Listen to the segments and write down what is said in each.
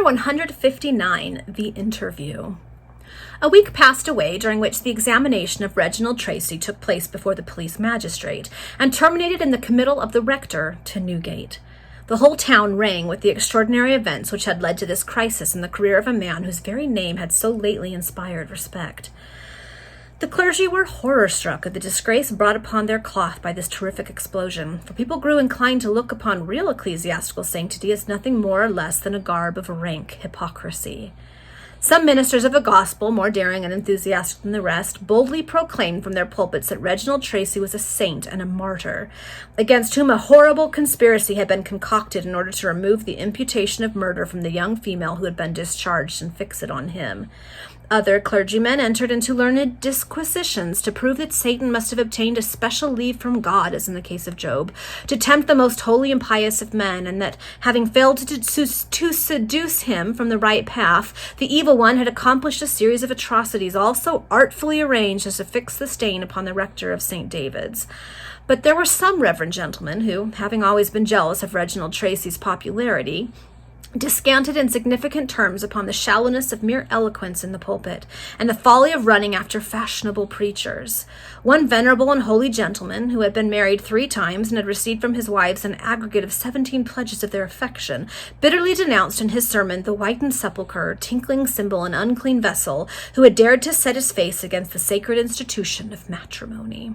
Chapter 159, The Interview. A week passed away during which the examination of Reginald Tracy took place before the police magistrate and terminated in the committal of the rector to Newgate. The whole town rang with the extraordinary events which had led to this crisis in the career of a man whose very name had so lately inspired respect. The clergy were horror-struck at the disgrace brought upon their cloth by this terrific explosion, for people grew inclined to look upon real ecclesiastical sanctity as nothing more or less than a garb of rank hypocrisy. Some ministers of the gospel, more daring and enthusiastic than the rest, boldly proclaimed from their pulpits that Reginald Tracy was a saint and a martyr, against whom a horrible conspiracy had been concocted in order to remove the imputation of murder from the young female who had been discharged and fix it on him. Other clergymen entered into learned disquisitions to prove that Satan must have obtained a special leave from God, as in the case of Job, to tempt the most holy and pious of men, and that, having failed to seduce him from the right path, the evil one had accomplished a series of atrocities all so artfully arranged as to fix the stain upon the rector of St. David's. But there were some reverend gentlemen who, having always been jealous of Reginald Tracy's popularity, descanted in significant terms upon the shallowness of mere eloquence in the pulpit, and the folly of running after fashionable preachers. One venerable and holy gentleman, who had been married 3 times and had received from his wives an aggregate of 17 pledges of their affection, bitterly denounced in his sermon the whitened sepulchre, tinkling cymbal, and unclean vessel, who had dared to set his face against the sacred institution of matrimony.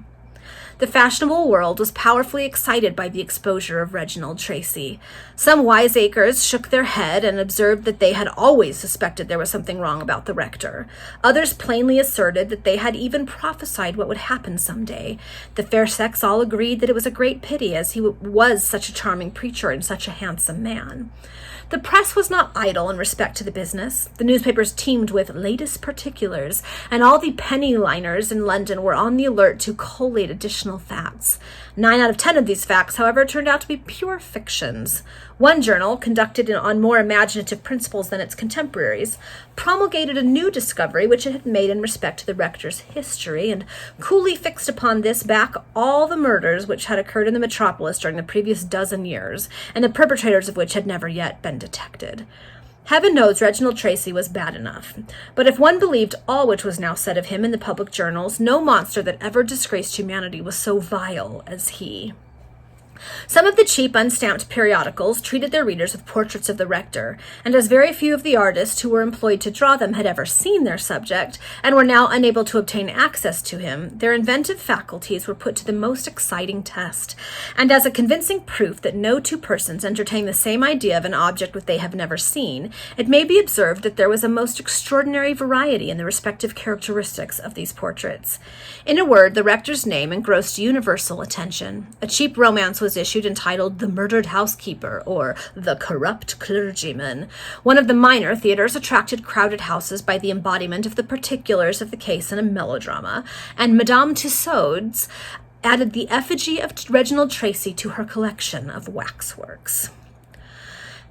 The fashionable world was powerfully excited by the exposure of Reginald Tracy. Some wiseacres shook their head and observed that they had always suspected there was something wrong about the rector. Others plainly asserted that they had even prophesied what would happen some day. The fair sex all agreed that it was a great pity, as he was such a charming preacher and such a handsome man. The press was not idle in respect to the business. The newspapers teemed with latest particulars, and all the penny liners in London were on the alert to collate additional facts. 9 out of 10 of these facts, however, turned out to be pure fictions. One journal, conducted on more imaginative principles than its contemporaries, promulgated a new discovery which it had made in respect to the rector's history, and coolly fixed upon this back all the murders which had occurred in the metropolis during the previous dozen years, and the perpetrators of which had never yet been detected. Heaven knows Reginald Tracy was bad enough, but if one believed all which was now said of him in the public journals, no monster that ever disgraced humanity was so vile as he. Some of the cheap, unstamped periodicals treated their readers with portraits of the rector, and as very few of the artists who were employed to draw them had ever seen their subject, and were now unable to obtain access to him, their inventive faculties were put to the most exciting test, and as a convincing proof that no 2 persons entertain the same idea of an object which they have never seen, it may be observed that there was a most extraordinary variety in the respective characteristics of these portraits. In a word, the rector's name engrossed universal attention. A cheap romance was issued entitled The Murdered Housekeeper, or The Corrupt Clergyman. One of the minor theaters attracted crowded houses by the embodiment of the particulars of the case in a melodrama, and Madame Tussaud's added the effigy of Reginald Tracy to her collection of waxworks.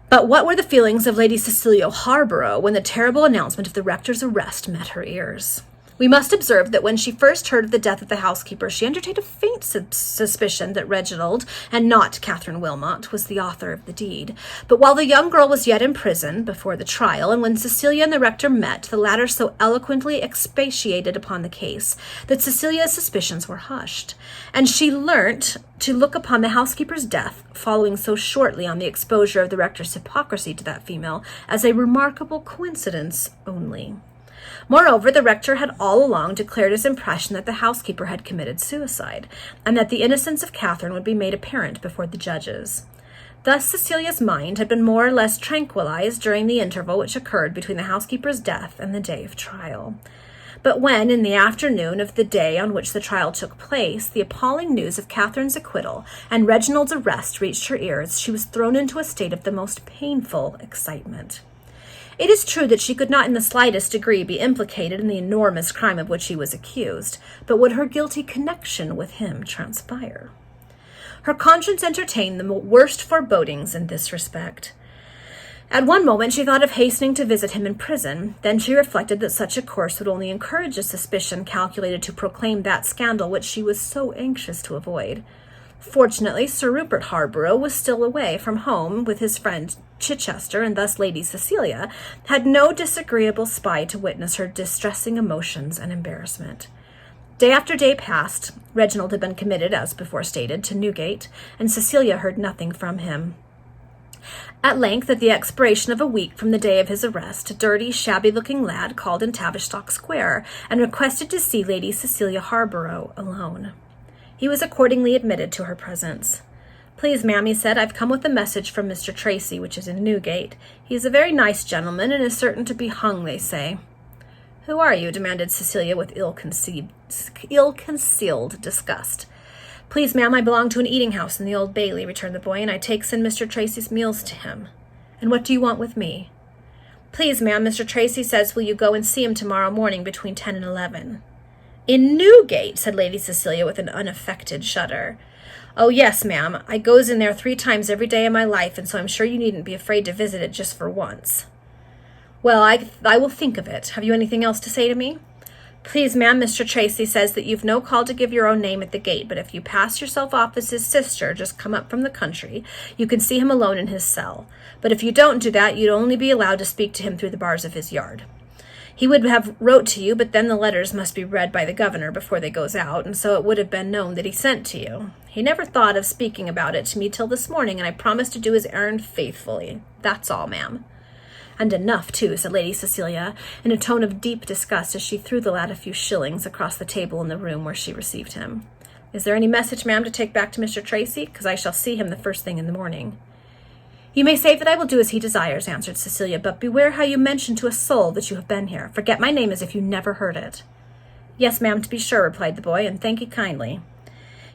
But what were the feelings of Lady Cecilia Harborough when the terrible announcement of the rector's arrest met her ears? We must observe that when she first heard of the death of the housekeeper, she entertained a faint suspicion that Reginald, and not Catherine Wilmot, was the author of the deed. But while the young girl was yet in prison before the trial, and when Cecilia and the rector met, the latter so eloquently expatiated upon the case that Cecilia's suspicions were hushed, and she learnt to look upon the housekeeper's death, following so shortly on the exposure of the rector's hypocrisy to that female, as a remarkable coincidence only. Moreover, the rector had all along declared his impression that the housekeeper had committed suicide, and that the innocence of Catherine would be made apparent before the judges. Thus Cecilia's mind had been more or less tranquilized during the interval which occurred between the housekeeper's death and the day of trial. But when, in the afternoon of the day on which the trial took place, the appalling news of Catherine's acquittal and Reginald's arrest reached her ears, she was thrown into a state of the most painful excitement. It is true that she could not in the slightest degree be implicated in the enormous crime of which he was accused, but would her guilty connection with him transpire? Her conscience entertained the worst forebodings in this respect. At one moment she thought of hastening to visit him in prison. Then she reflected that such a course would only encourage a suspicion calculated to proclaim that scandal which she was so anxious to avoid. Fortunately, Sir Rupert Harborough was still away from home with his friend Chichester, and thus Lady Cecilia had no disagreeable spy to witness her distressing emotions and embarrassment. Day after day passed. Reginald had been committed, as before stated, to Newgate, and Cecilia heard nothing from him. At length, at the expiration of a week from the day of his arrest, a dirty, shabby-looking lad called in Tavistock Square and requested to see Lady Cecilia Harborough alone. He was accordingly admitted to her presence. "Please, ma'am," he said, "I've come with a message from Mr. Tracy, which is in Newgate. He is a very nice gentleman, and is certain to be hung, they say." "Who are you?" demanded Cecilia with ill-concealed disgust. "Please, ma'am, I belong to an eating-house in the Old Bailey," returned the boy, "and I takes in Mr. Tracy's meals to him." "And what do you want with me?" "Please, ma'am, Mr. Tracy says will you go and see him tomorrow morning between 10 and 11. "In Newgate?" said Lady Cecilia with an unaffected shudder. "Oh, yes, ma'am. I goes in there 3 times every day of my life, and so I'm sure you needn't be afraid to visit it just for once." "Well, I will think of it. Have you anything else to say to me?" "Please, ma'am, Mr. Tracy says that you've no call to give your own name at the gate, but if you pass yourself off as his sister, just come up from the country, you can see him alone in his cell. But if you don't do that, you'd only be allowed to speak to him through the bars of his yard. He would have wrote to you, but then the letters must be read by the governor before they goes out, and so it would have been known that he sent to you. He never thought of speaking about it to me till this morning, and I promised to do his errand faithfully. That's all, ma'am." "And enough, too," said Lady Cecilia, in a tone of deep disgust as she threw the lad a few shillings across the table in the room where she received him. "Is there any message, ma'am, to take back to Mr. Tracy? Because I shall see him the first thing in the morning." "You may say that I will do as he desires," answered Cecilia, "but beware how you mention to a soul that you have been here. Forget my name as if you never heard it." "Yes, ma'am, to be sure," replied the boy, "and thank you kindly."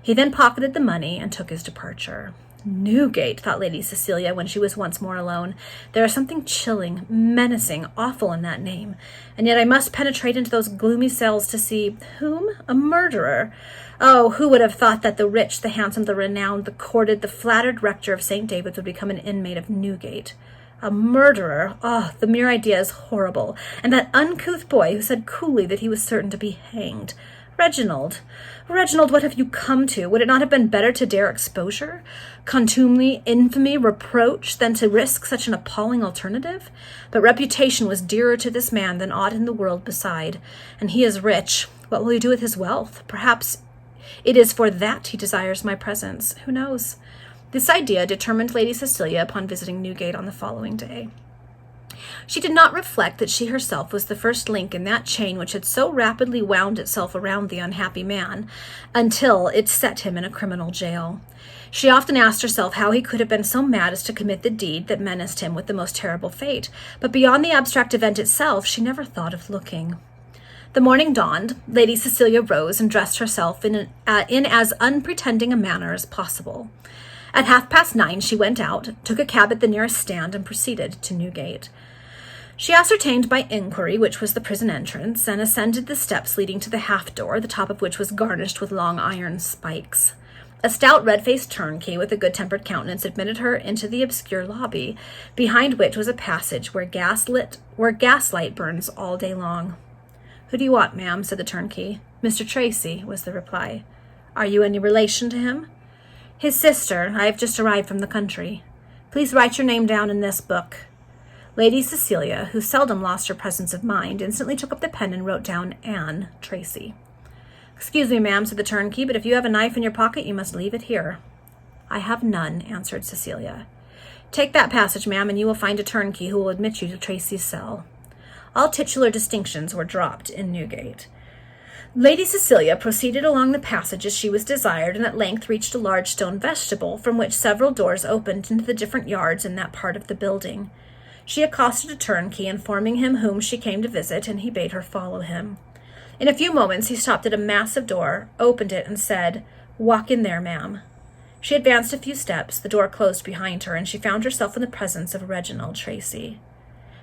He then pocketed the money and took his departure. Newgate, thought Lady Cecilia when she was once more alone. There is something chilling, menacing, awful in that name, and yet I must penetrate into those gloomy cells to see whom? A murderer. Oh, who would have thought that the rich, the handsome, the renowned, the courted, the flattered rector of St. David's would become an inmate of Newgate? A murderer! Oh, the mere idea is horrible. And that uncouth boy who said coolly that he was certain to be hanged. Reginald, what have you come to? Would it not have been better to dare exposure, contumely, infamy, reproach, than to risk such an appalling alternative? But reputation was dearer to this man than aught in the world beside, and he is rich. What will he do with his wealth? Perhaps it is for that he desires my presence. Who knows? This idea determined Lady Cecilia upon visiting Newgate on the following day. She did not reflect that she herself was the first link in that chain which had so rapidly wound itself around the unhappy man until it set him in a criminal jail. She often asked herself how he could have been so mad as to commit the deed that menaced him with the most terrible fate, but beyond the abstract event itself she never thought of looking. The morning dawned. Lady Cecilia rose and dressed herself in as unpretending a manner as possible. At 9:30 she went out, took a cab at the nearest stand, and proceeded to Newgate. She ascertained by inquiry which was the prison entrance, and ascended the steps leading to the half-door, the top of which was garnished with long iron spikes. A stout red-faced turnkey with a good-tempered countenance admitted her into the obscure lobby, behind which was a passage where gaslight burns all day long. "Who do you want, ma'am?" said the turnkey. "Mr. Tracy," was the reply. "Are you any relation to him?" "His sister. I have just arrived from the country." "Please write your name down in this book." Lady Cecilia, who seldom lost her presence of mind, instantly took up the pen and wrote down Anne Tracy. "Excuse me, ma'am," said the turnkey, "but if you have a knife in your pocket, you must leave it here." "I have none," answered Cecilia. "Take that passage, ma'am, and you will find a turnkey who will admit you to Tracy's cell." All titular distinctions were dropped in Newgate. Lady Cecilia proceeded along the passage as she was desired, and at length reached a large stone vestibule, from which several doors opened into the different yards in that part of the building. She accosted a turnkey, informing him whom she came to visit, and he bade her follow him. In a few moments he stopped at a massive door, opened it, and said, "Walk in there, ma'am." She advanced a few steps, the door closed behind her, and she found herself in the presence of Reginald Tracy.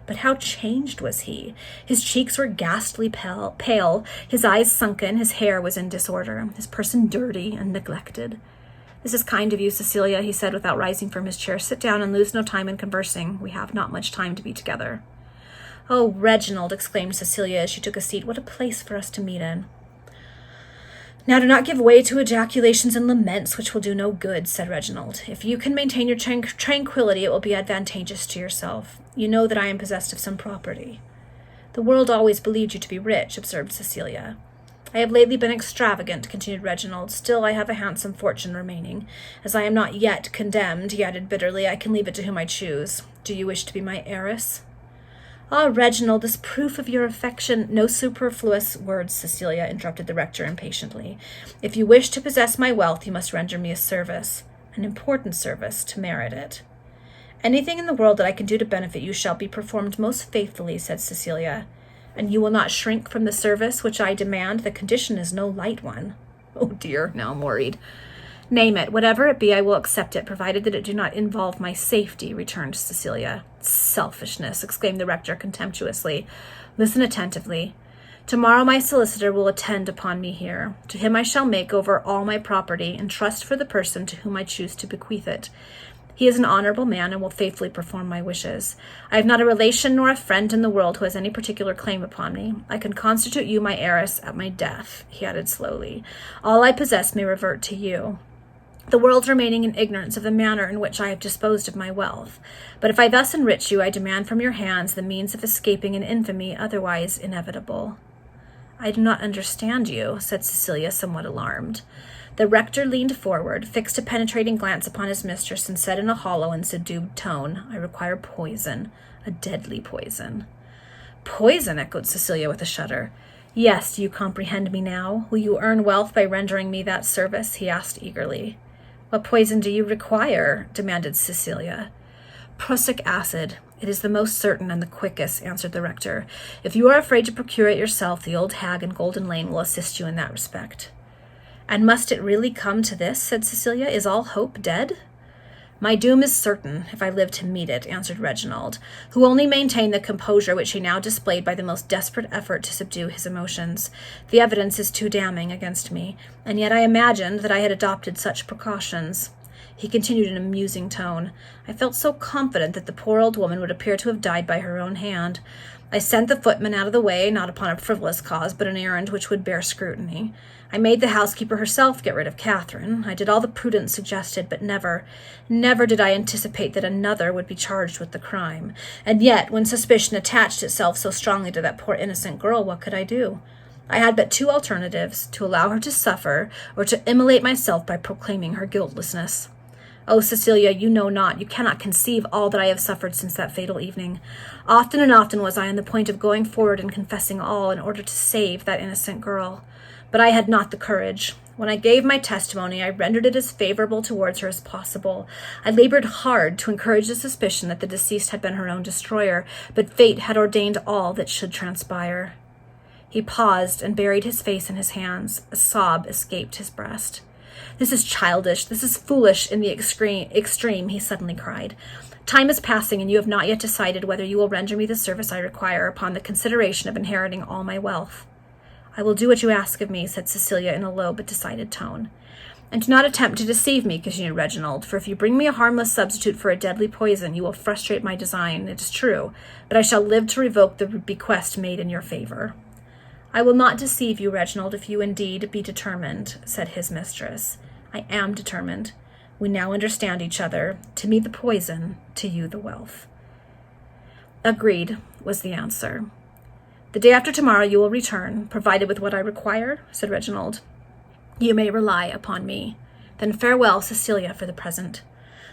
But how changed was he! His cheeks were ghastly pale, his eyes sunken, his hair was in disorder, his person dirty and neglected. "This is kind of you, Cecilia," he said without rising from his chair. "Sit down and lose no time in conversing. We have not much time to be together." "Oh, Reginald," exclaimed Cecilia as she took a seat, "what a place for us to meet in." Now do not give way to ejaculations and laments, which will do no good, said Reginald. If you can maintain your tranquility, it will be advantageous to yourself. You know that I am possessed of some property. The world always believed you to be rich, observed Cecilia. I have lately been extravagant, continued Reginald. Still, I have a handsome fortune remaining. As I am not yet condemned, he added bitterly, I can leave it to whom I choose. Do you wish to be my heiress? Ah, Reginald, this proof of your affection— No superfluous words, Cecilia, interrupted the rector impatiently. If you wish to possess my wealth, you must render me a service, an important service, to merit it. Anything in the world that I can do to benefit you shall be performed most faithfully, said Cecilia. And you will not shrink from the service which I demand? The condition is no light one. Oh dear, now I'm worried. Name it. Whatever it be, I will accept it, provided that it do not involve my safety, returned Cecilia. Selfishness, exclaimed the rector contemptuously. Listen attentively. Tomorrow my solicitor will attend upon me here. To him I shall make over all my property, and trust for the person to whom I choose to bequeath it. He is an honorable man and will faithfully perform my wishes. I have not a relation nor a friend in the world who has any particular claim upon me. I can constitute you my heiress at my death, he added slowly. All I possess may revert to you, the world remaining in ignorance of the manner in which I have disposed of my wealth. But if I thus enrich you, I demand from your hands the means of escaping an infamy otherwise inevitable. I do not understand you, said Cecilia, somewhat alarmed. The rector leaned forward, fixed a penetrating glance upon his mistress, and said in a hollow and subdued tone, I require poison, a deadly poison. Poison, echoed Cecilia with a shudder. Yes, do you comprehend me now? Will you earn wealth by rendering me that service? He asked eagerly. What poison do you require? Demanded Cecilia. Prussic acid. It is the most certain and the quickest, answered the rector. If you are afraid to procure it yourself, the old hag in Golden Lane will assist you in that respect. And must it really come to this? Said Cecilia. Is all hope dead? My doom is certain, if I live to meet it, answered Reginald, who only maintained the composure which he now displayed by the most desperate effort to subdue his emotions. The evidence is too damning against me, and yet I imagined that I had adopted such precautions. He continued in a musing tone. I felt so confident that the poor old woman would appear to have died by her own hand. I sent the footman out of the way, not upon a frivolous cause, but an errand which would bear scrutiny. I made the housekeeper herself get rid of Catherine. I did all the prudence suggested, but never did I anticipate that another would be charged with the crime. And yet, when suspicion attached itself so strongly to that poor innocent girl, what could I do? I had but two alternatives, to allow her to suffer, or to immolate myself by proclaiming her guiltlessness. Oh, Cecilia, you know not, you cannot conceive all that I have suffered since that fatal evening. Often and often was I on the point of going forward and confessing all in order to save that innocent girl. But I had not the courage. When I gave my testimony, I rendered it as favorable towards her as possible. I labored hard to encourage the suspicion that the deceased had been her own destroyer, but fate had ordained all that should transpire. He paused and buried his face in his hands. A sob escaped his breast. This is childish, this is foolish in the extreme, he suddenly cried. Time is passing, and you have not yet decided whether you will render me the service I require upon the consideration of inheriting all my wealth. I will do what you ask of me, said Cecilia in a low but decided tone. And do not attempt to deceive me, continued Reginald, for if you bring me a harmless substitute for a deadly poison, you will frustrate my design, it is true, but I shall live to revoke the bequest made in your favor. I will not deceive you, Reginald, if you indeed be determined, said his mistress. I am determined. We now understand each other. To me the poison, to you the wealth. Agreed, was the answer. The day after tomorrow you will return, provided with what I require, said Reginald. You may rely upon me. Then farewell, Cecilia, for the present.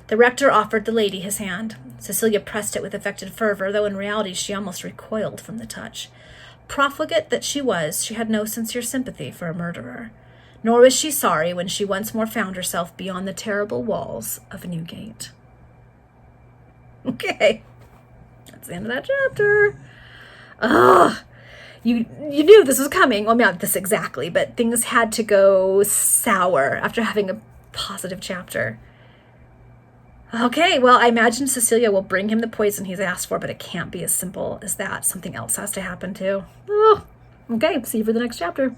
The rector offered the lady his hand. Cecilia pressed it with affected fervor, though in reality she almost recoiled from the touch. Profligate that she was, she had no sincere sympathy for a murderer. Nor was she sorry when she once more found herself beyond the terrible walls of Newgate. Okay, that's the end of that chapter. Ugh. You knew this was coming. Well, not this exactly, but things had to go sour after having a positive chapter. Okay, well, I imagine Cecilia will bring him the poison he's asked for, but it can't be as simple as that. Something else has to happen too. Oh, okay, see you for the next chapter.